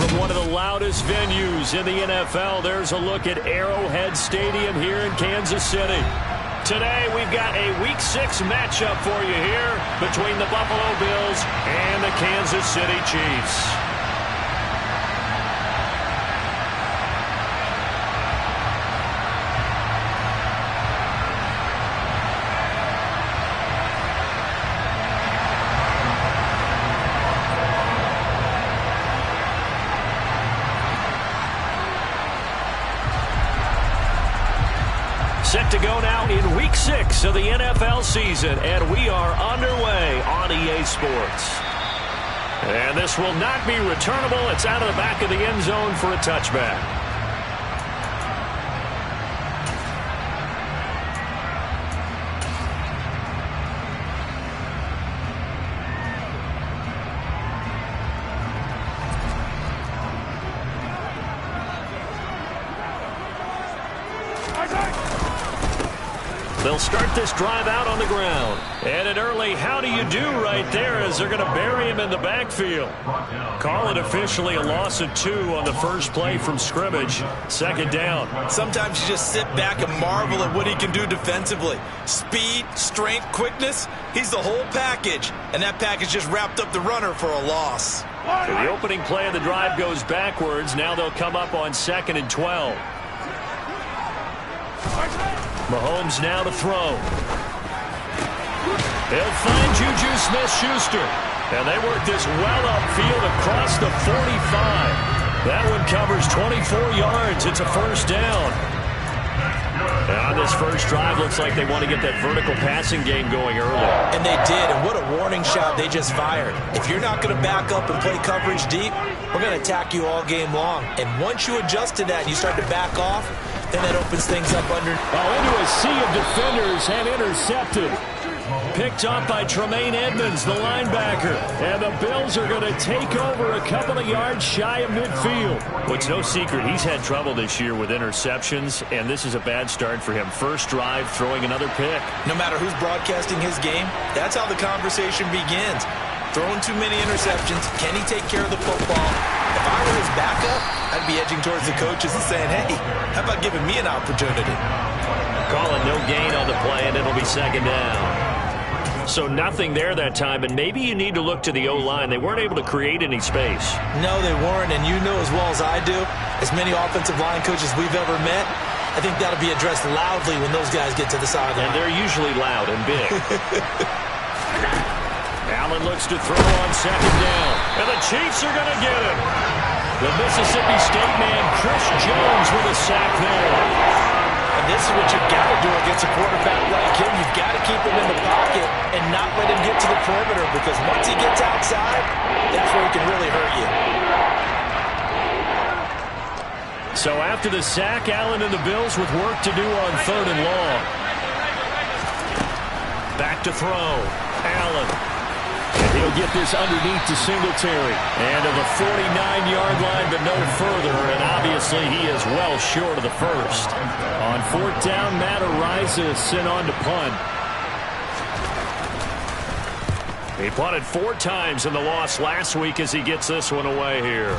from one of the loudest venues in the NFL. There's a look at Arrowhead Stadium here in Kansas City. Today, we've got a Week 6 matchup for you here between the Buffalo Bills and the Kansas City Chiefs. Set to go now in Week 6 of the NFL season, and we are underway on EA Sports. And this will not be returnable. It's out of the back of the end zone for a touchback. They'll start this drive out on the ground. And an early how do you do right there as they're going to bury him in the backfield. Call it officially a loss of 2 on the first play from scrimmage. Second down. Sometimes you just sit back and marvel at what he can do defensively. Speed, strength, quickness. He's the whole package. And that package just wrapped up the runner for a loss. So the opening play of the drive goes backwards. Now they'll come up on 2nd and 12. Mahomes now to throw. He'll find Juju Smith-Schuster. And they work this well upfield across the 45. That one covers 24 yards. It's a first down. And on this first drive, looks like they want to get that vertical passing game going early. And they did, and what a warning shot they just fired. If you're not going to back up and play coverage deep, we're going to attack you all game long. And once you adjust to that and you start to back off, then that opens things up under. Into a sea of defenders and intercepted. Picked up by Tremaine Edmonds, the linebacker. And the Bills are going to take over a couple of yards shy of midfield. Well, it's no secret he's had trouble this year with interceptions, and this is a bad start for him. First drive, throwing another pick. No matter who's broadcasting his game, that's how the conversation begins. Throwing too many interceptions. Can he take care of the football? If I were his backup, I'd be edging towards the coaches and saying, hey, how about giving me an opportunity? Calling no gain on the play, and it'll be second down. So nothing there that time, and maybe you need to look to the O-line. They weren't able to create any space. No, they weren't, and you know as well as I do, as many offensive line coaches we've ever met, I think that'll be addressed loudly when those guys get to the sideline. And they're usually loud and big. Allen looks to throw on second down. And the Chiefs are going to get him. The Mississippi State man, Chris Jones, with a sack there. And this is what you've got to do against a quarterback like him. You've got to keep him in the pocket and not let him get to the perimeter, because once he gets outside, that's where he can really hurt you. So after the sack, Allen and the Bills with work to do on 3rd and long. Back to throw. Allen. And he'll get this underneath to Singletary. And to the 49-yard line, but no further. And obviously he is well short of the first. On 4th down, Matt Araiza is sent on to punt. He punted 4 times in the loss last week as he gets this one away here.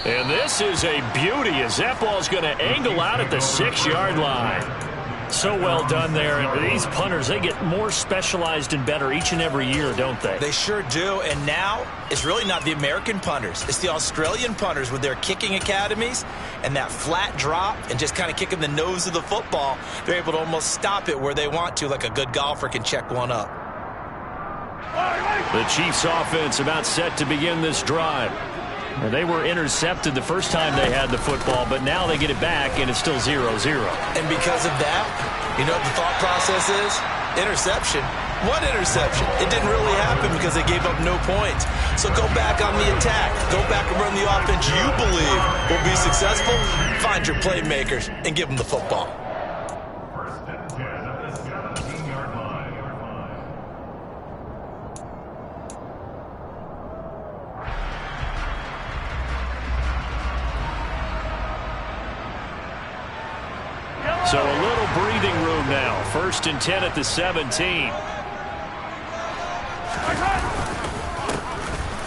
And this is a beauty as that ball's going to angle out at the 6-yard line. So well done there. And these punters, they get more specialized and better each and every year, don't they? They sure do. And now it's really not the American punters. It's the Australian punters with their kicking academies and that flat drop and just kind of kicking the nose of the football. They're able to almost stop it where they want to, like a good golfer can check one up. The Chiefs offense about set to begin this drive. And they were intercepted the first time they had the football, but now they get it back, and it's still 0-0. And because of that, you know what the thought process is? Interception. What interception? It didn't really happen because they gave up no points. So go back on the attack. Go back and run the offense you believe will be successful. Find your playmakers and give them the football. So a little breathing room now. 1st and 10 at the 17.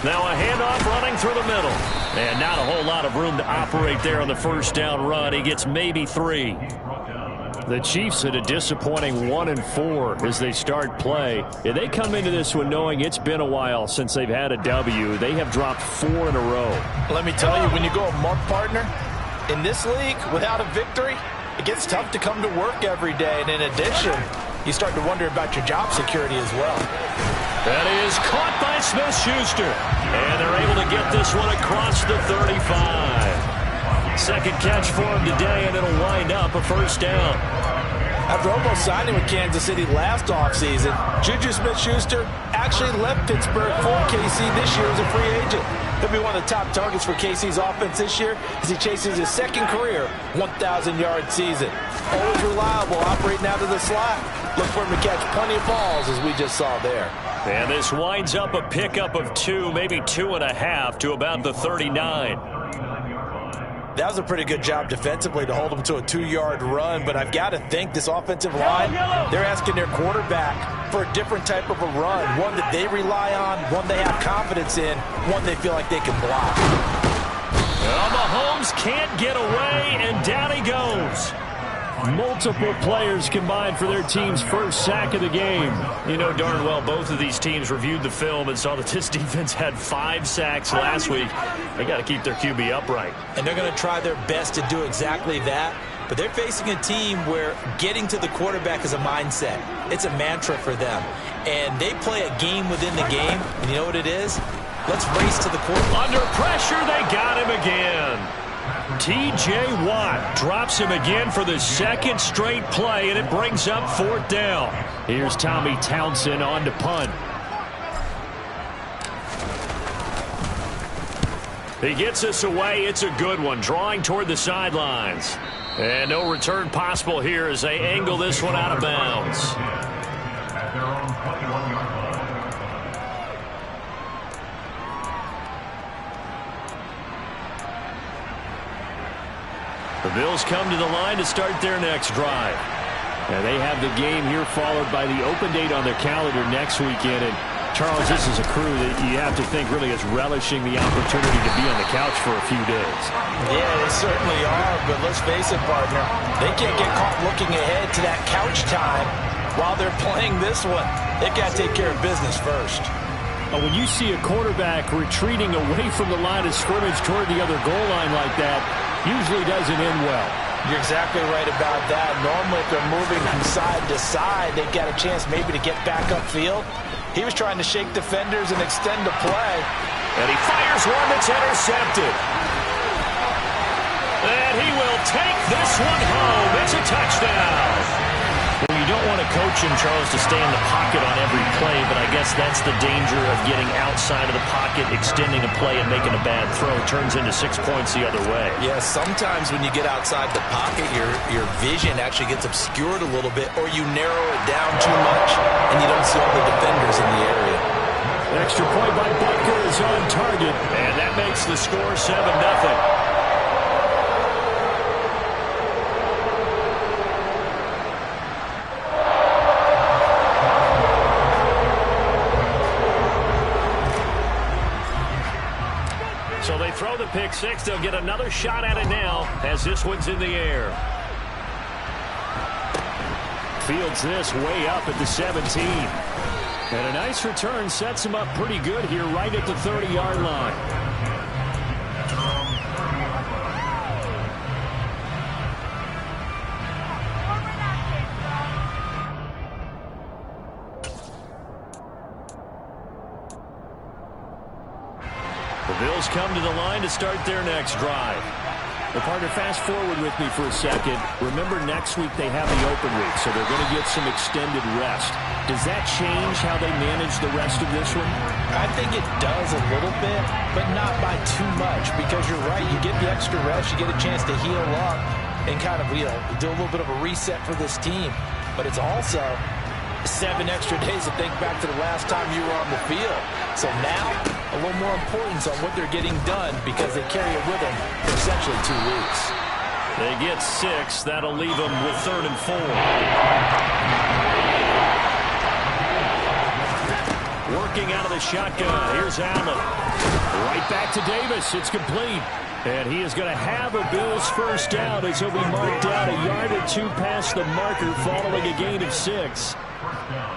Now a handoff running through the middle. And not a whole lot of room to operate there on the first down run. He gets maybe 3. The Chiefs at a disappointing 1-4 as they start play. And they come into this one knowing it's been a while since they've had a W. They have dropped 4 in a row. Let me tell you, when you go a month, partner, in this league, without a victory, it gets tough to come to work every day. And in addition, you start to wonder about your job security as well. That is caught by Smith-Schuster. And they're able to get this one across the 35. Second catch for him today, and it'll wind up a first down. After almost signing with Kansas City last offseason, Juju Smith-Schuster actually left Pittsburgh for KC this year as a free agent. He'll be one of the top targets for KC's offense this year as he chases his second career 1,000-yard season. Always reliable, operating out of the slot. Look for him to catch plenty of balls, as we just saw there. And this winds up a pickup of 2, maybe 2.5 to about the 39. That was a pretty good job defensively to hold them to a 2-yard run, but I've got to think this offensive line, they're asking their quarterback for a different type of a run, one that they rely on, one they have confidence in, one they feel like they can block. Well, Mahomes can't get away, and down he goes. Multiple players combined for their team's first sack of the game. You know darn well both of these teams reviewed the film and saw that this defense had 5 sacks last week. They got to keep their QB upright. And they're going to try their best to do exactly that. But they're facing a team where getting to the quarterback is a mindset. It's a mantra for them. And they play a game within the game. And you know what it is? Let's race to the quarterback. Under pressure, they got him again. T.J. Watt drops him again for the second straight play, and it brings up 4th down. Here's Tommy Townsend on to punt. He gets us away. It's a good one, drawing toward the sidelines. And no return possible here as they angle this one out of bounds. The Bills come to the line to start their next drive. And they have the game here followed by the open date on their calendar next weekend. And Charles, this is a crew that you have to think really is relishing the opportunity to be on the couch for a few days. Yeah, they certainly are, but let's face it, partner. They can't get caught looking ahead to that couch time while they're playing this one. They've got to take care of business first. When you see a quarterback retreating away from the line of scrimmage toward the other goal line like that, usually doesn't end well. You're exactly right about that. Normally, if they're moving from side to side, they've got a chance maybe to get back upfield. He was trying to shake defenders and extend the play. And he fires one that's intercepted. And he will take this one home. It's a touchdown. Well, you don't want a coach in Charles to stay in the pocket on every play, but I guess that's the danger of getting outside of the pocket, extending a play and making a bad throw. Turns into 6 points the other way. Yeah, sometimes when you get outside the pocket, your vision actually gets obscured a little bit, or you narrow it down too much, and you don't see all the defenders in the area. Extra point by Butker is on target, and that makes the score 7-0. So they throw the pick six. They'll get another shot at it now as this one's in the air. Fields this way up at the 17. And a nice return sets him up pretty good here right at the 30-yard line. The Bills come to the line to start their next drive. Well, partner, fast forward with me for a second. Remember, next week they have the open week, so they're going to get some extended rest. Does that change how they manage the rest of this one? I think it does a little bit, but not by too much, because you're right. You get the extra rest. You get a chance to heal up and kind of, do a little bit of a reset for this team. But it's also 7 extra days to think back to the last time you were on the field. So now, a little more importance on what they're getting done because they carry it with them for essentially 2 weeks. They get 6. That'll leave them with 3rd and 4. Working out of the shotgun. Here's Allen. Right back to Davis. It's complete. And he is going to have a Bills first down as he'll be marked out a yard or two past the marker following a gain of 6.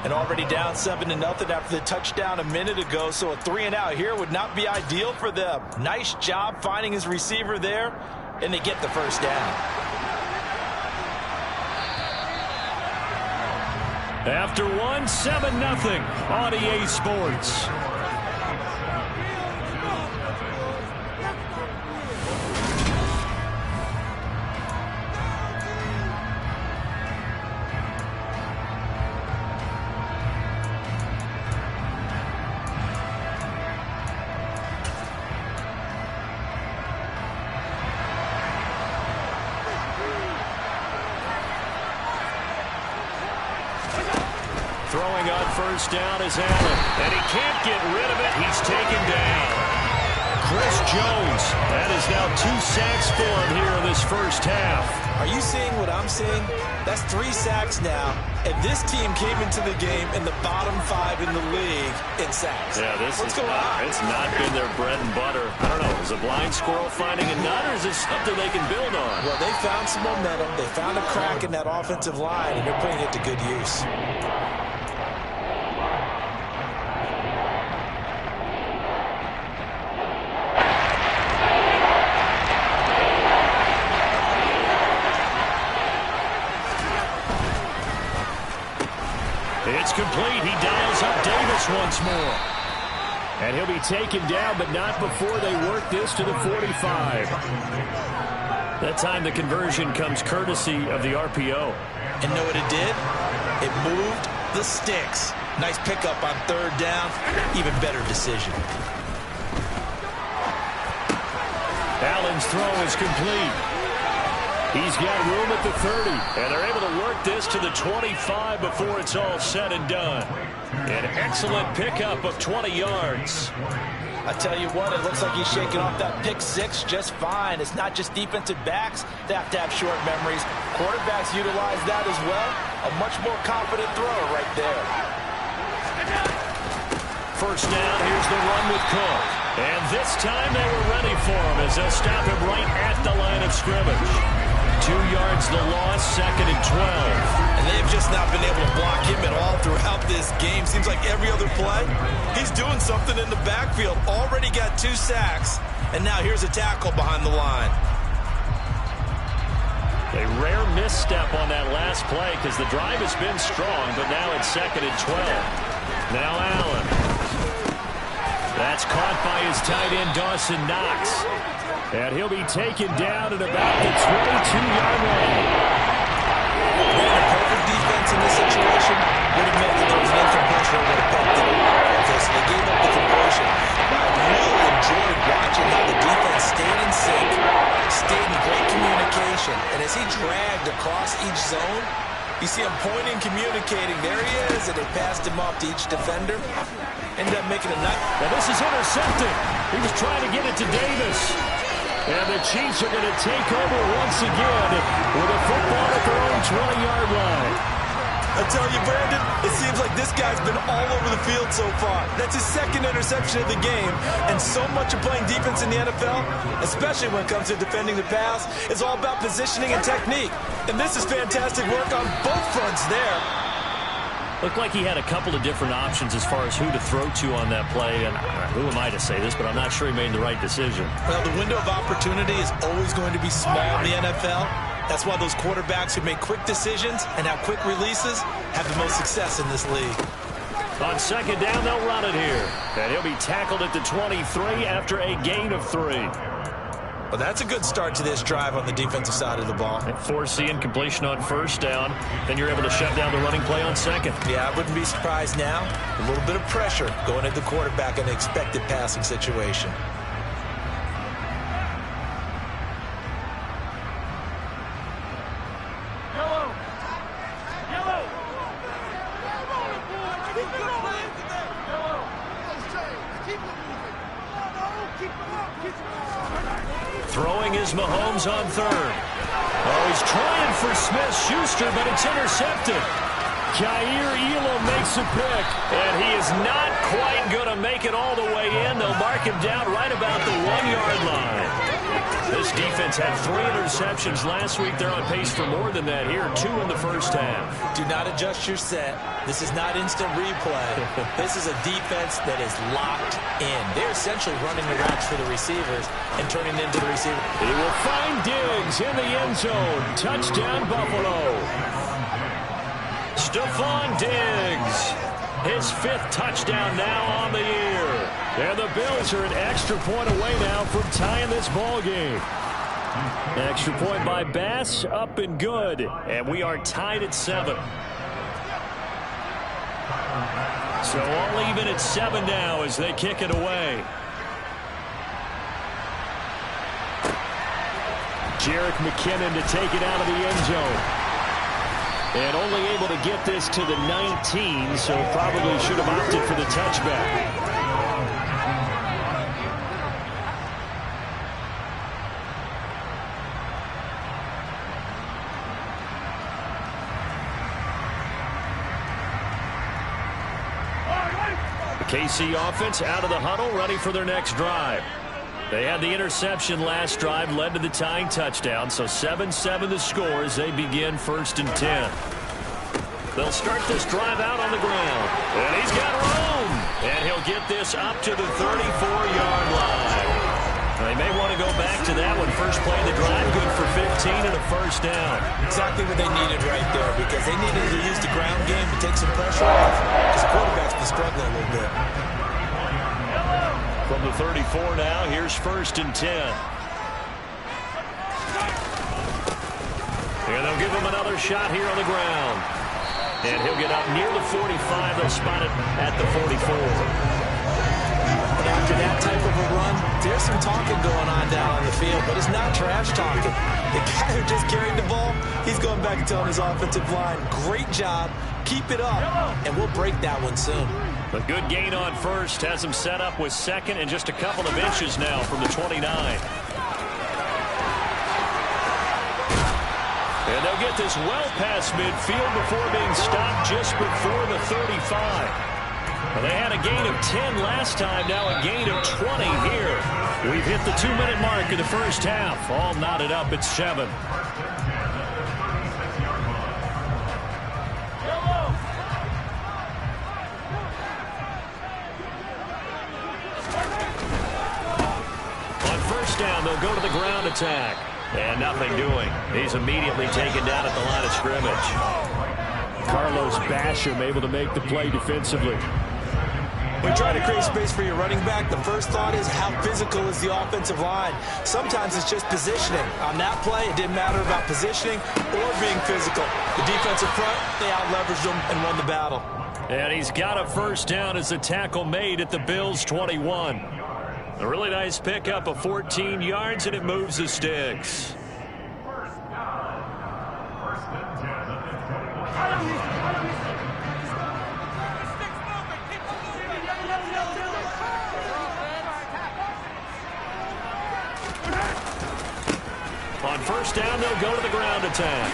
And already down 7-0 after the touchdown a minute ago, so a 3-and-out here would not be ideal for them. Nice job finding his receiver there, and they get the first down. After 7-0 on EA Sports. Throwing on first down is Allen, and he can't get rid of it. He's taken down. Chris Jones, that is now 2 sacks for him here in this first half. Are you seeing what I'm seeing? That's 3 sacks now, and this team came into the game in the bottom 5 in the league in sacks. Yeah, What's going on? It's not been their bread and butter. I don't know, is a blind squirrel finding a nut, or is this something they can build on? Well, they found some momentum. They found a crack in that offensive line, and they're putting it to good use. It's complete. He dials up Davis once more. And he'll be taken down, but not before they work this to the 45. That time the conversion comes courtesy of the RPO. And know what it did? It moved the sticks. Nice pickup on 3rd down. Even better decision. Allen's throw is complete. He's got room at the 30, and they're able to work this to the 25 before it's all said and done. An excellent pickup of 20 yards. I tell you what, it looks like he's shaking off that pick 6 just fine. It's not just defensive backs that have to have short memories. Quarterbacks utilize that as well. A much more confident throw right there. First down, here's the run with Cook. And this time they were ready for him as they'll stop him right at the line of scrimmage. 2 yards the loss, 2nd and 12. And they've just not been able to block him at all throughout this game. Seems like every other play, he's doing something in the backfield. Already got 2 sacks, and now here's a tackle behind the line. A rare misstep on that last play because the drive has been strong, but now it's 2nd and 12. Now Allen. That's caught by his tight end, Dawson Knox. And he'll be taken down at about the 22-yard line. Man, a perfect defense in this situation would have meant that there was an incompletion that would have picked it. Okay, so they gave up the conversion. But I really enjoyed watching how the defense stayed in sync, stayed in great communication. And as he dragged across each zone, you see him pointing, communicating. There he is, and they passed him off to each defender. Ended up making a nice. Now this is intercepted. He was trying to get it to Davis. And the Chiefs are going to take over once again with a football at their own 20-yard line. I tell you, Brandon, it seems like this guy's been all over the field so far. That's his 2nd interception of the game. And so much of playing defense in the NFL, especially when it comes to defending the pass, is all about positioning and technique. And this is fantastic work on both fronts there. Looked like he had a couple of different options as far as who to throw to on that play. And who am I to say this, but I'm not sure he made the right decision. Well, the window of opportunity is always going to be small in the NFL. That's why those quarterbacks who make quick decisions and have quick releases have the most success in this league. On 2nd down, they'll run it here. And he'll be tackled at the 23 after a gain of 3. Well, that's a good start to this drive on the defensive side of the ball. And forcing incompletion on first down. Then you're able to shut down the running play on 2nd. Yeah, I wouldn't be surprised now. A little bit of pressure going at the quarterback in an expected passing situation. Throwing is Mahomes on 3rd. Oh, he's trying for Smith-Schuster, but it's intercepted. Jair Elam makes a pick, and he is not quite going to make it all the way in. They'll mark him down right about the 1-yard line. This defense had 3 interceptions last week. They're on pace for more than that here, 2 in the first half. Do not adjust your set. This is not instant replay. This is a defense that is locked in. They're essentially running the routes for the receivers and turning into the receiver. He will find Diggs in the end zone. Touchdown, Buffalo. Stephon Diggs, his 5th touchdown now on the year. And the Bills are an extra point away now from tying this ball game. Extra point by Bass, up and good. And we are tied at 7. So all even at 7 now as they kick it away. Jerick McKinnon to take it out of the end zone. And only able to get this to the 19, so probably should have opted for the touchback. The KC offense out of the huddle, ready for their next drive. They had the interception last drive, led to the tying touchdown, so 7-7 the score as they begin 1st and 10. They'll start this drive out on the ground, and he's got room, and he'll get this up to the 34-yard line. They may want to go back to that one. First play of the drive, good for 15 and a first down. Exactly what they needed right there, because they needed to use the ground game to take some pressure off, because the quarterback's been struggling a little bit. From the 34 now, here's 1st and 10. And they'll give him another shot here on the ground. And he'll get up near the 45. They'll spot it at the 44. And after that type of a run, there's some talking going on down on the field, but it's not trash talking. The guy who just carried the ball, he's going back and telling his offensive line, great job, keep it up, and we'll break that one soon. A good gain on first has him set up with 2nd and just a couple of inches now from the 29. And they'll get this well past midfield before being stopped just before the 35. Well, they had a gain of 10 last time, now a gain of 20 here. We've hit the 2-minute mark of the first half. All knotted up at 7. Down, they'll go to the ground attack. And nothing doing. He's immediately taken down at the line of scrimmage. Carlos Basham able to make the play defensively. When you try to create space for your running back, the first thought is how physical is the offensive line. Sometimes it's just positioning. On that play, it didn't matter about positioning or being physical. The defensive front, they out-leveraged them and won the battle. And he's got a first down as the tackle made at the Bills' 21. A really nice pickup of 14 yards, and it moves the sticks. On first down, they'll go to the ground attack.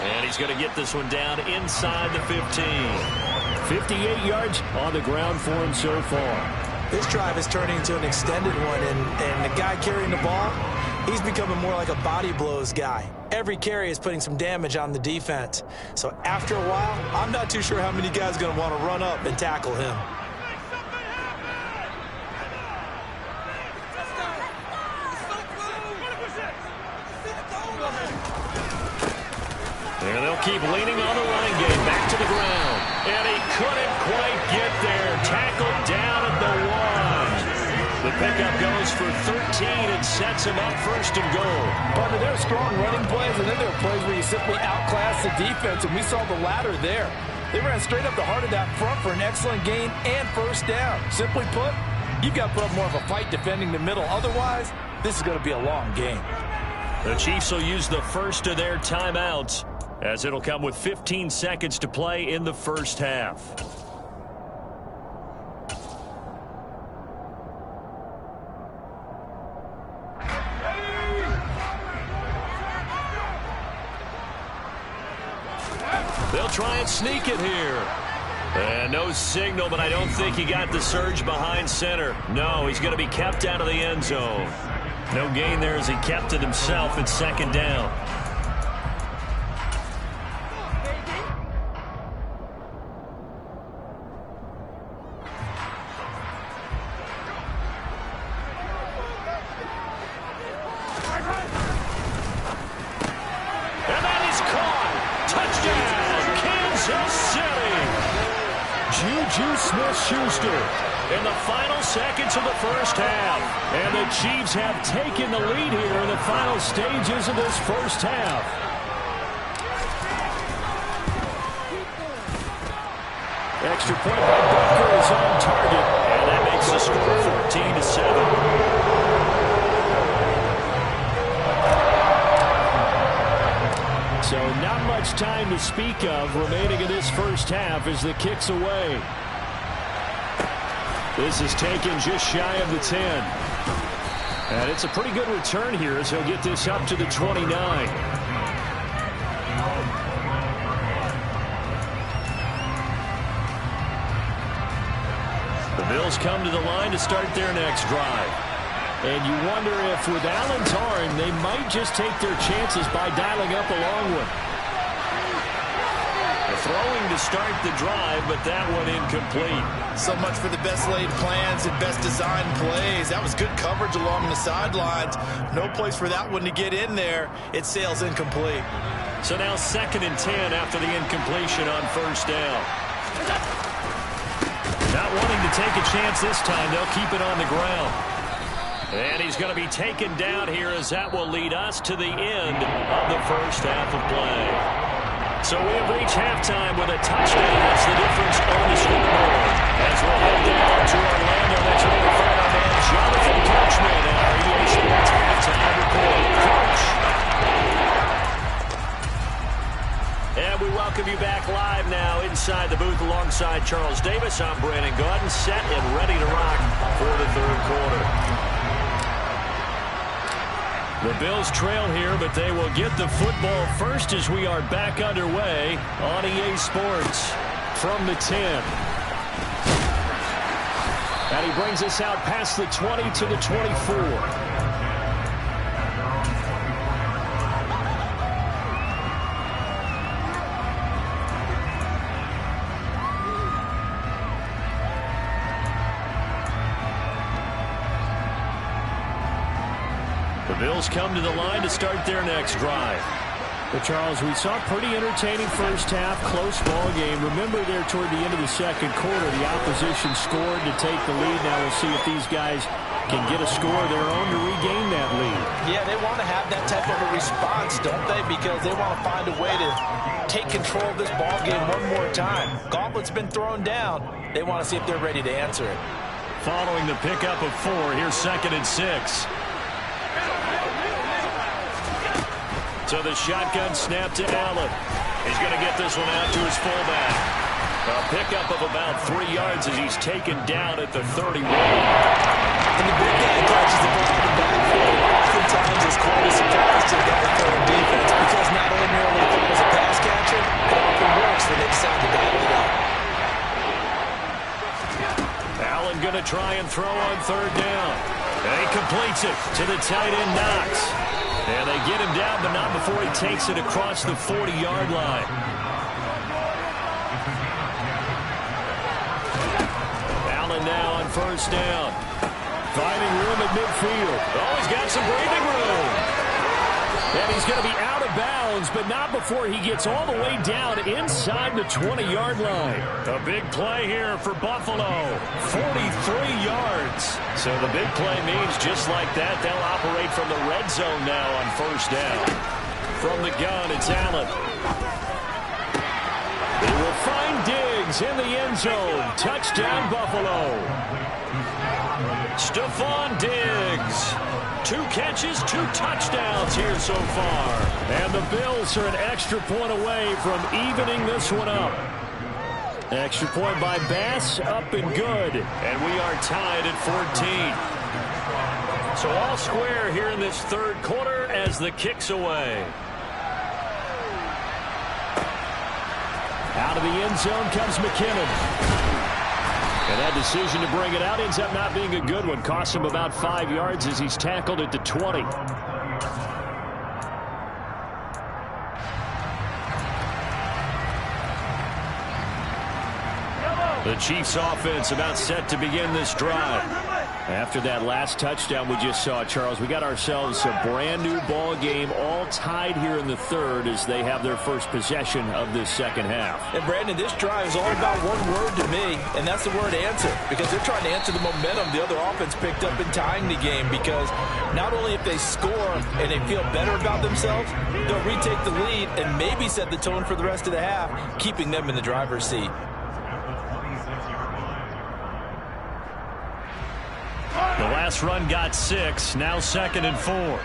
And he's going to get this one down inside the 15. 58 yards on the ground for him so far. This drive is turning into an extended one, and the guy carrying the ball, he's becoming more like a body blows guy. Every carry is putting some damage on the defense. So after a while, I'm not too sure how many guys are going to want to run up and tackle him. And they'll keep leaning on the running game. Back to the ground. And he couldn't quite get there. Tackled down at the 1. The pickup goes for 13 and sets him up 1st and goal. But there are strong running plays, and then there are plays where you simply outclass the defense, and we saw the latter there. They ran straight up the heart of that front for an excellent gain and first down. Simply put, you've got to put up more of a fight defending the middle. Otherwise, this is going to be a long game. The Chiefs will use the first of their timeouts, as it'll come with 15 seconds to play in the first half. They'll try and sneak it here. And no signal, but I don't think he got the surge behind center. No, he's going to be kept out of the end zone. No gain there as he kept it himself at second down. And that is caught. Touchdown, Kansas City. Juju Smith-Schuster in the final seconds of the first half. And the Chiefs have taken the lead here in the final stages of this first half. Extra point by Booker is on target. And that makes the score 14-7. So not much time to speak of remaining in this first half as the kick's away. This is taken just shy of the 10. And it's a pretty good return here as he'll get this up to the 29. The Bills come to the line to start their next drive. And you wonder if with Allen's arm, they might just take their chances by dialing up a long one. Throwing to start the drive, but that one incomplete. So much for the best laid plans and best designed plays. That was good coverage along the sidelines. No place for that one to get in there. It sails incomplete. So now 2nd and 10 after the incompletion on first down. Not wanting to take a chance this time, they'll keep it on the ground. And he's going to be taken down here as that will lead us to the end of the first half of play. So we have reached halftime with a touchdown. That's the difference on the scoreboard. As we'll head down to Orlando, that's where we find our man Jonathan Coachman at our EA Sports halftime report. Coach. And we welcome you back live now inside the booth alongside Charles Davis. I'm Brandon Gaudin, set and ready to rock for the third quarter. The Bills trail here, but they will get the football first as we are back underway on EA Sports from the 10. And he brings us out past the 20 to the 24. Bills come to the line to start their next drive. But Charles, we saw a pretty entertaining first half, close ball game. Remember there toward the end of the second quarter, the opposition scored to take the lead. Now we'll see if these guys can get a score of their own to regain that lead. Yeah, they want to have that type of a response, don't they? Because they want to find a way to take control of this ball game one more time. Gauntlet's been thrown down. They want to see if they're ready to answer it. Following the pickup of 4, here's 2nd and 6. So the shotgun snap to Allen. He's going to get this one out to his fullback. A pickup of about 3 yards as he's taken down at the 31. And the big guy catches the ball in the backfield. Oftentimes it's quite a surprise to the guy playing defense because not only merely thrown as a pass catcher, it often works when they decide to dial it up. Allen going to try and throw on 3rd down. And he completes it to the tight end Knox. And they get him down, but not before he takes it across the 40-yard line. Allen now on 1st down. Finding room at midfield. Oh, he's got some breathing room. And he's going to be out of bounds, but not before he gets all the way down inside the 20-yard line. A big play here for Buffalo. 43 yards. So the big play means just like that, they'll operate from the red zone now on 1st down. From the gun, it's Allen. They will find Diggs in the end zone. Touchdown, Buffalo. Stephon Diggs. 2 catches, 2 touchdowns here so far. And the Bills are an extra point away from evening this one up. Extra point by Bass, up and good. And we are tied at 14. So all square here in this third quarter as the kick's away. Out of the end zone comes McKinnon. And that decision to bring it out ends up not being a good one. Costs him about 5 yards as he's tackled at the 20. The Chiefs offense about set to begin this drive. After that last touchdown we just saw, Charles, we got ourselves a brand new ball game, all tied here in the third as they have their first possession of this second half. And Brandon, this drive is all about one word to me, and that's the word answer, because they're trying to answer the momentum the other offense picked up in tying the game, because not only if they score and they feel better about themselves, they'll retake the lead and maybe set the tone for the rest of the half, keeping them in the driver's seat. The last run got 6, now 2nd and 4.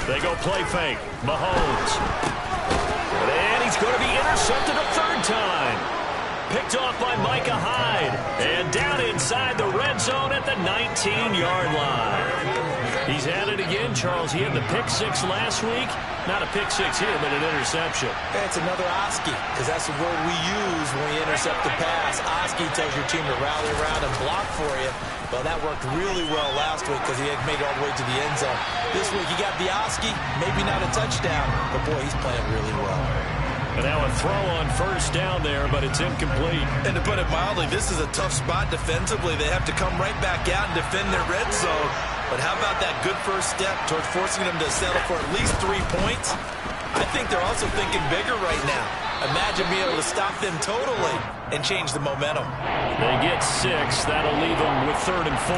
They go play fake. Mahomes. And he's going to be intercepted a third time. Picked off by Micah Hyde. And down inside the red zone at the 19-yard line. He's at it again, Charles. He had the pick 6 last week. Not a pick 6 here, but an interception. Yeah, it's another Oski, because that's the word we use when we intercept the pass. Oski tells your team to rally around and block for you. Well, that worked really well last week because he had made it all the way to the end zone. This week, you got the Oski, maybe not a touchdown, but boy, he's playing really well. And now a throw on first down there, but it's incomplete. And to put it mildly, this is a tough spot defensively. They have to come right back out and defend their red zone. But how about that good first step towards forcing them to settle for at least 3 points? I think they're also thinking bigger right now. Imagine being able to stop them totally and change the momentum. They get 6. That'll leave them with 3rd and 4.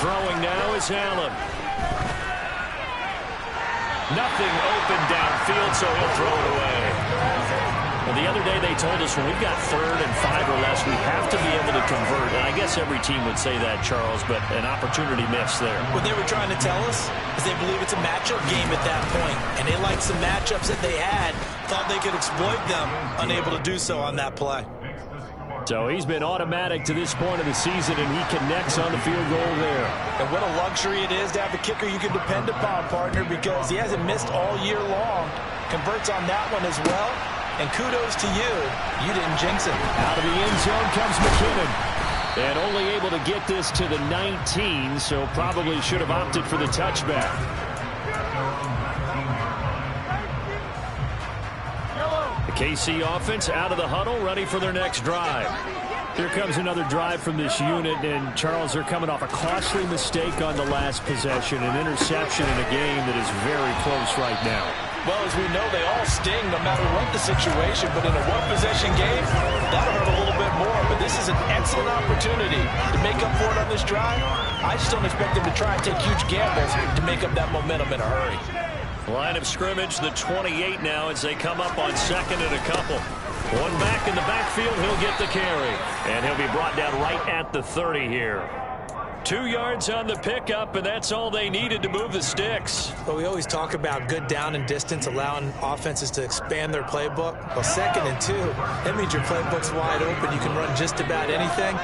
Throwing now is Allen. Nothing open downfield, so he'll throw it away. Well, the other day they told us when we've got 3rd and 5 or less, we have to be able to convert. And I guess every team would say that, Charles, but an opportunity missed there. What they were trying to tell us is they believe it's a matchup game at that point, and they liked some matchups that they had, thought they could exploit them, unable to do so on that play. So he's been automatic to this point of the season, and he connects on the field goal there. And what a luxury it is to have a kicker you can depend upon, partner, because he hasn't missed all year long. Converts on that one as well. And kudos to you. You didn't jinx it. Out of the end zone comes McKinnon. And only able to get this to the 19, so probably should have opted for the touchback. The KC offense out of the huddle, ready for their next drive. Here comes another drive from this unit, and Charles, they're coming off a costly mistake on the last possession, an interception in a game that is very close right now. Well, as we know, they all sting no matter what the situation, but in a one-possession game, that'll hurt a little bit more. But this is an excellent opportunity to make up for it on this drive. I just don't expect them to try and take huge gambles to make up that momentum in a hurry. Line of scrimmage, the 28 now as they come up on 2nd and a couple. One back in the backfield, he'll get the carry. And he'll be brought down right at the 30 here. 2 yards on the pickup, and that's all they needed to move the sticks. Well, we always talk about good down and distance, allowing offenses to expand their playbook. Well, 2nd and 2, that means your playbook's wide open. You can run just about anything.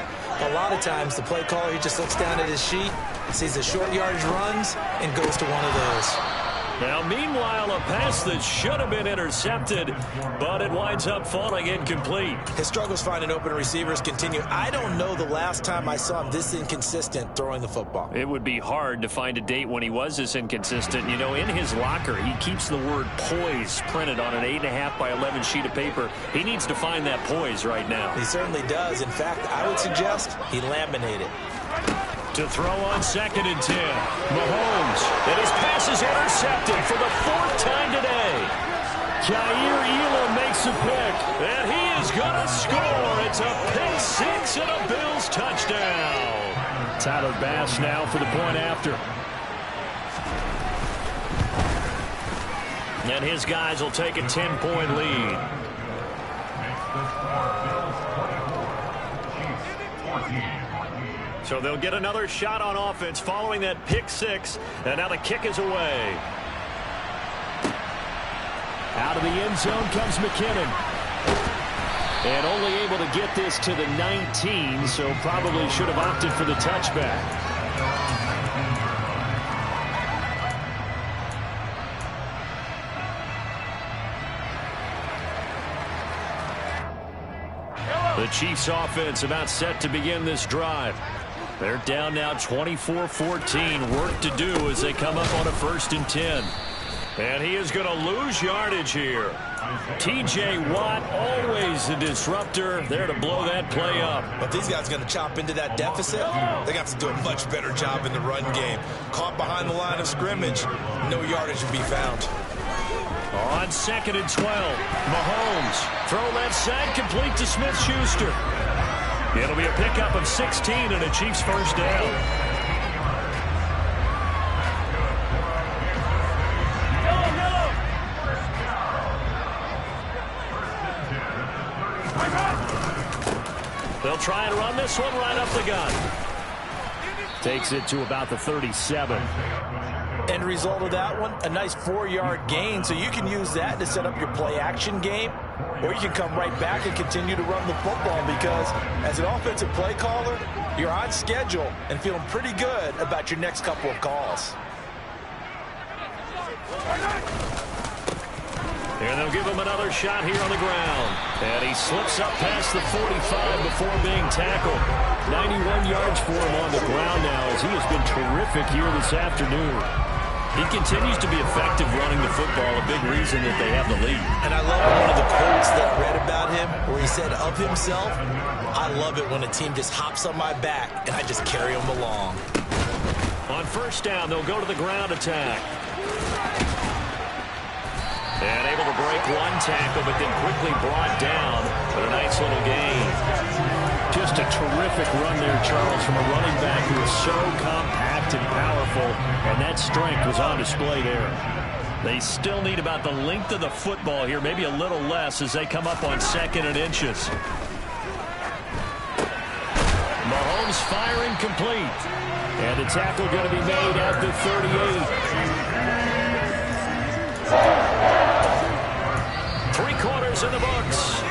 A lot of times, the play caller, he just looks down at his sheet, sees the short yardage runs, and goes to one of those. Now, meanwhile, a pass that should have been intercepted, but it winds up falling incomplete. His struggles finding open receivers continue. I don't know the last time I saw him this inconsistent throwing the football. It would be hard to find a date when he was this inconsistent. You know, in his locker, he keeps the word poise printed on an 8.5 by 11 sheet of paper. He needs to find that poise right now. He certainly does. In fact, I would suggest he laminate it. To throw on 2nd and 10. Mahomes. And his pass is intercepted for the 4th time today. Jair Elam makes a pick. And he is going to score. It's a pick 6 and a Bills touchdown. Tyler Bass now for the point after. And his guys will take a 10-point lead. So they'll get another shot on offense following that pick 6. And now the kick is away. Out of the end zone comes McKinnon. And only able to get this to the 19, so probably should have opted for the touchback. The Chiefs offense about set to begin this drive. They're down now 24-14. Work to do as they come up on a 1st and 10. And he is going to lose yardage here. T.J. Watt, always a disruptor, there to blow that play up. But these guys are going to chop into that deficit. They got to do a much better job in the run game. Caught behind the line of scrimmage, no yardage to be found. On 2nd and 12, Mahomes, throw left side, complete to Smith-Schuster. It'll be a pickup of 16 and a Chiefs 1st down. They'll try and run this one right up the gun. Takes it to about the 37. End result of that one, a nice 4-yard gain, so you can use that to set up your play-action game, or you can come right back and continue to run the football because as an offensive play caller, you're on schedule and feeling pretty good about your next couple of calls. And they'll give him another shot here on the ground. And he slips up past the 45 before being tackled. 91 yards for him on the ground now as he has been terrific here this afternoon. He continues to be effective running the football, a big reason that they have the lead. And I love one of the quotes that I read about him where he said of himself, I love it when a team just hops on my back and I just carry them along. On 1st down, they'll go to the ground attack. And able to break one tackle, but then quickly brought down. But a nice little gain. Just a terrific run there, Charles, from a running back who is so compact and powerful. And that strength was on display there. They still need about the length of the football here, maybe a little less as they come up on 2nd and inches. Mahomes firing complete. And the tackle going to be made at the 38. 3 quarters in the books.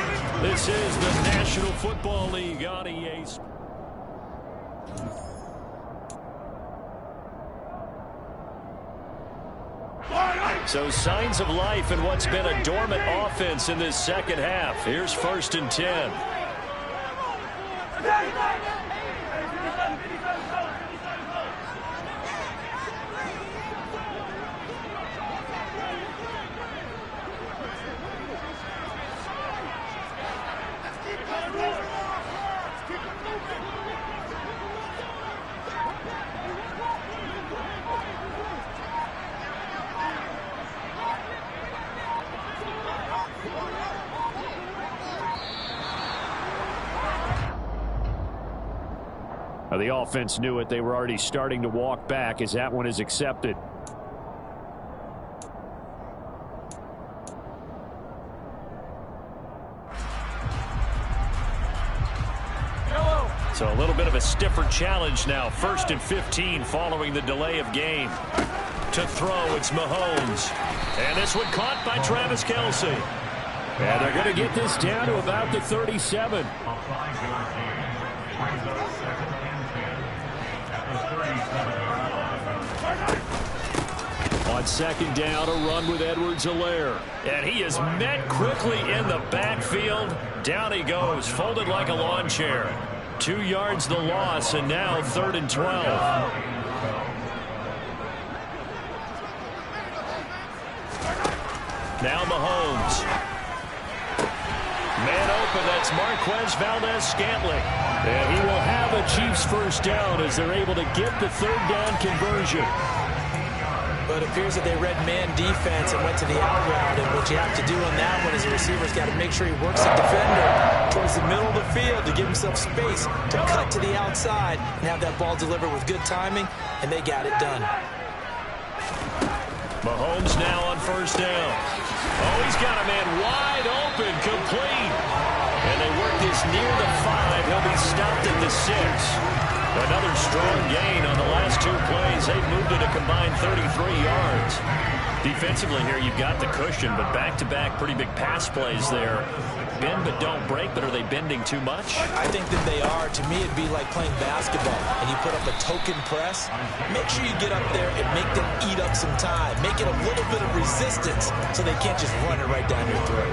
This is the National Football League on EA. So signs of life in what's been a dormant offense in this 2nd half. Here's 1st and 10. The offense knew it. They were already starting to walk back as that one is accepted. So a little bit of a stiffer challenge now. 1st and 15 following the delay of game. To throw, it's Mahomes. And this one caught by Travis Kelce. And they're going to get this down to about the 37. On 2nd down, a run with Edwards-Helaire. And he is met quickly in the backfield. Down he goes, folded like a lawn chair. 2 yards the loss, and now 3rd and 12. Now Mahomes. Man open, that's Marquez Valdez-Scantling. And he will have a Chiefs 1st down as they're able to get the 3rd down conversion. But it appears that they read man defense and went to the out route. And what you have to do on that one is the receiver's got to make sure he works the defender towards the middle of the field to give himself space to cut to the outside and have that ball delivered with good timing, and they got it done. Mahomes now on 1st down. Oh, he's got a man wide open, complete. And they work this near the 5. He'll be stopped at the 6. Another strong gain on the last 2 plays. They've moved it a combined 33 yards. Defensively here, you've got the cushion, but back-to-back pretty big pass plays there. Bend but don't break, but are they bending too much? I think that they are. To me, it'd be like playing basketball, and you put up a token press. Make sure you get up there and make them eat up some time. Make it a little bit of resistance so they can't just run it right down your throat.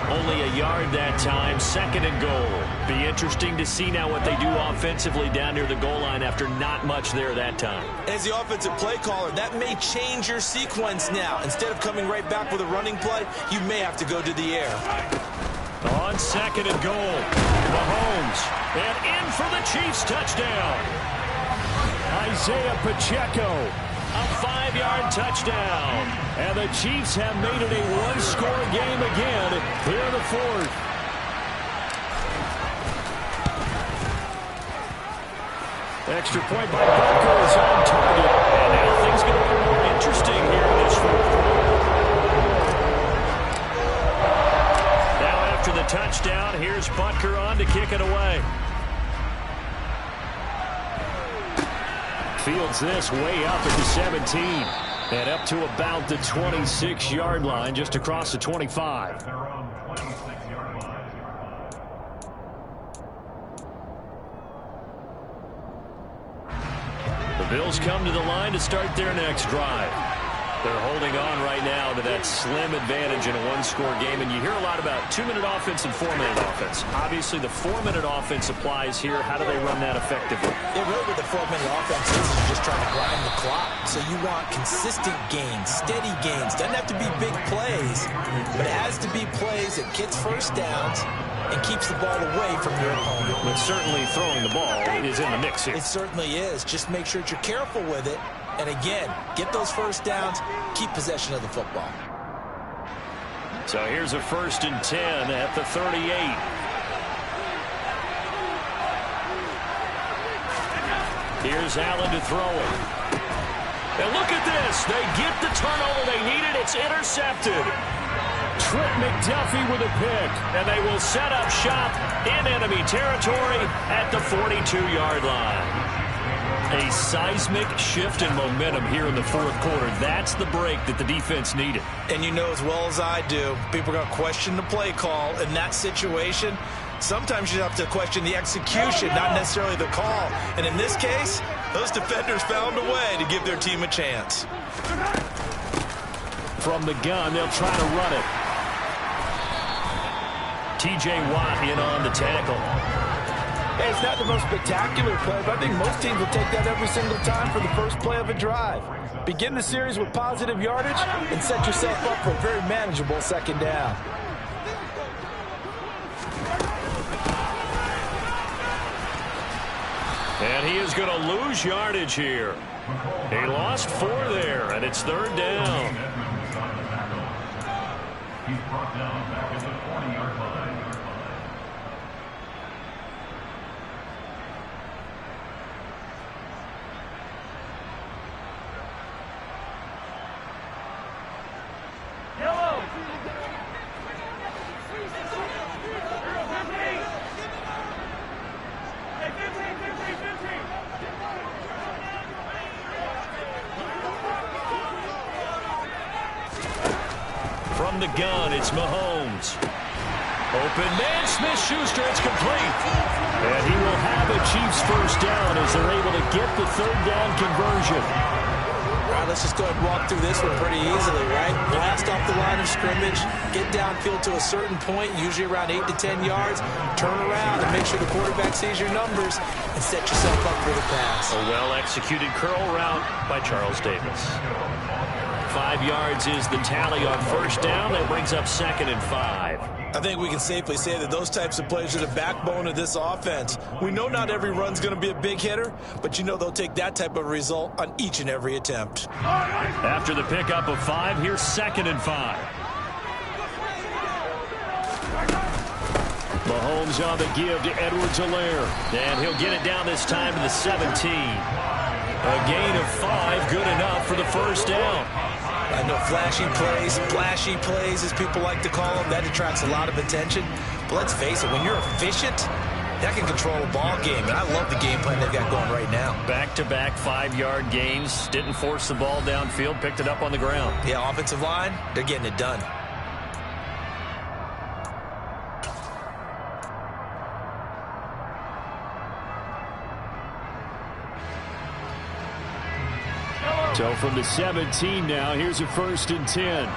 Only a yard that time, 2nd and goal. Be interesting to see now what they do offensively down near the goal line after not much there that time. As the offensive play caller, that may change your sequence now. Instead of coming right back with a running play, you may have to go to the air. On 2nd and goal, Mahomes, and in for the Chiefs touchdown. Isaiah Pacheco, a 5-yard touchdown. And the Chiefs have made it a one-score game again here in the 4th. Extra point by Butker is on target. And now things get a little more interesting here in this 4th quarter. Now after the touchdown, here's Butker on to kick it away. Fields this way up at the 17. And up to about the 26-yard line, just across the 25. The Bills come to the line to start their next drive. They're holding on right now to that slim advantage in a one-score game. And you hear a lot about 2-minute offense and 4-minute offense. Obviously, the 4-minute offense applies here. How do they run that effectively? Yeah, really what the 4-minute offense is just trying to grind the clock. So you want consistent gains, steady gains. Doesn't have to be big plays, but it has to be plays that gets first downs and keeps the ball away from your opponent. But certainly throwing the ball is in the mix here. It certainly is. Just make sure that you're careful with it. And again, get those first downs, keep possession of the football. So here's a 1st and 10 at the 38. Here's Allen to throw it. And look at this. They get the turnover they needed. It's intercepted. Trent McDuffie with a pick. And they will set up shop in enemy territory at the 42-yard line. A seismic shift in momentum here in the 4th quarter. That's the break that the defense needed. And you know as well as I do, people are going to question the play call in that situation. Sometimes you have to question the execution, not necessarily the call. And in this case, those defenders found a way to give their team a chance. From the gun, they'll try to run it. T.J. Watt in on the tackle. Hey, it's not the most spectacular play, but I think most teams will take that every single time for the first play of a drive. Begin the series with positive yardage and set yourself up for a very manageable 2nd down. And he is going to lose yardage here. He lost 4 there, and it's 3rd down. He's brought down back at the 20-yard line. From the gun, it's Mahomes. Open man, Smith-Schuster, it's complete. And he will have a Chiefs first down as they're able to get the 3rd down conversion. All right, let's just go ahead and walk through this one pretty easily, right? Blast off the line of scrimmage, get downfield to a certain point, usually around 8 to 10 yards, turn around and make sure the quarterback sees your numbers and set yourself up for the pass. A well-executed curl route by Charles Davis. 5 yards is the tally on first down. That brings up 2nd and 5. I think we can safely say that those types of plays are the backbone of this offense. We know not every run's going to be a big hitter, but you know they'll take that type of result on each and every attempt. After the pickup of 5, here's 2nd and 5. Mahomes on the give to Edwards-Helaire. And he'll get it down this time to the 17. A gain of 5, good enough for the first down. I know flashy plays, as people like to call them, that attracts a lot of attention. But let's face it, when you're efficient, that can control a ball game, and I love the game plan they've got going right now. Back-to-back 5-yard gains. Didn't force the ball downfield. Picked it up on the ground. Yeah, offensive line, they're getting it done. So from the 17 now, here's a 1st and 10.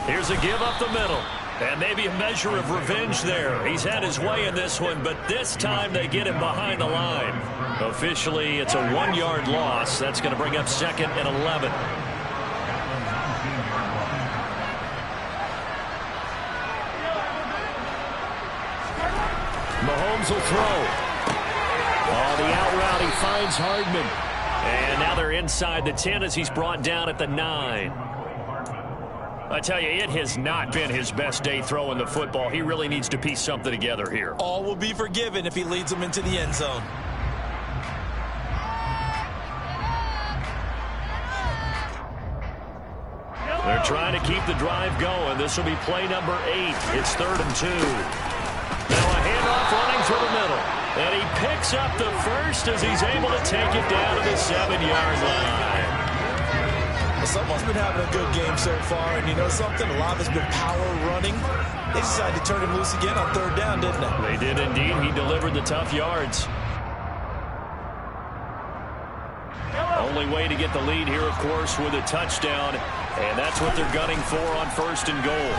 Here's a give up the middle. And maybe a measure of revenge there. He's had his way in this one, but this time they get him behind the line. Officially, it's a 1-yard loss. That's going to bring up 2nd and 11. Mahomes will throw. Oh, the out route, he finds Hardman. And now they're inside the 10 as he's brought down at the 9. I tell you, it has not been his best day throwing the football. He really needs to piece something together here. All will be forgiven if he leads them into the end zone. They're trying to keep the drive going. This will be play number 8. It's 3rd and 2. Now a handoff running through the middle. And he picks up the first as he's able to take it down to the 7-yard line. Well, someone's been having a good game so far, and you know something? A lot of it's been power running. They decided to turn him loose again on 3rd down, didn't they? They did indeed. He delivered the tough yards. Only way to get the lead here, of course, with a touchdown. And that's what they're gunning for on 1st and goal.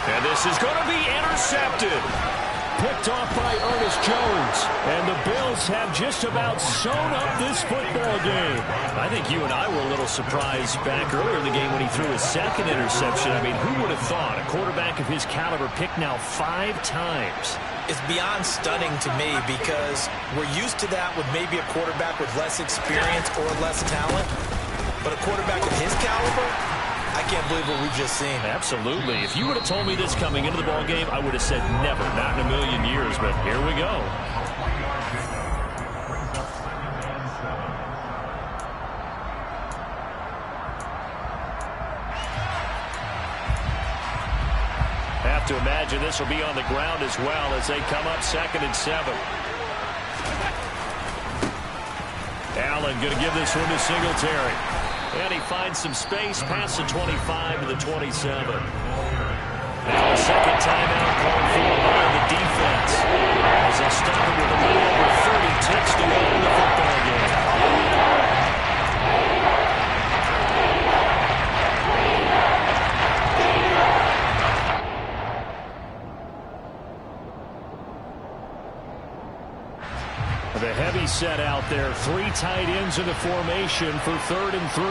And this is going to be intercepted. Picked off by Ernest Jones. And the Bills have just about sewn up this football game. I think you and I were a little surprised back earlier in the game when he threw his 2nd interception. I mean, who would have thought a quarterback of his caliber picked now 5 times? It's beyond stunning to me because we're used to that with maybe a quarterback with less experience or less talent. But a quarterback of his caliber, I can't believe what we've just seen. Absolutely. If you would have told me this coming into the ball game, I would have said never, not in a million years. But here we go. Have to imagine this will be on the ground as well as they come up 2nd and 7. Allen going to give this one to Singletary. And he finds some space past the 25 to the 27. Now a 2nd timeout called for by the defense. As they stop it with a little over 30 ticks to go in the football game. The heavy set out there. 3 tight ends in the formation for 3rd and 3.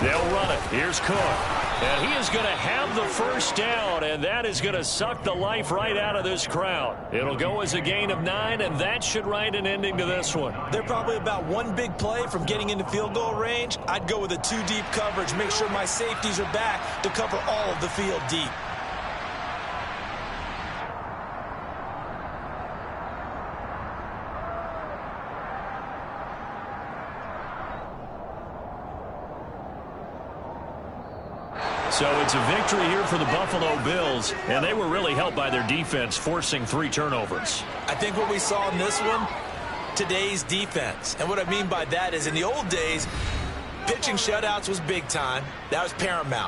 They'll run it. Here's Cook. And he is going to have the 1st down, and that is going to suck the life right out of this crowd. It'll go as a gain of 9, and that should write an ending to this one. They're probably about 1 big play from getting into field goal range. I'd go with a 2-deep coverage. Make sure my safeties are back to cover all of the field deep. So it's a victory here for the Buffalo Bills, and they were really helped by their defense, forcing 3 turnovers. I think what we saw in this one, today's defense. And what I mean by that is in the old days, pitching shutouts was big time. That was paramount.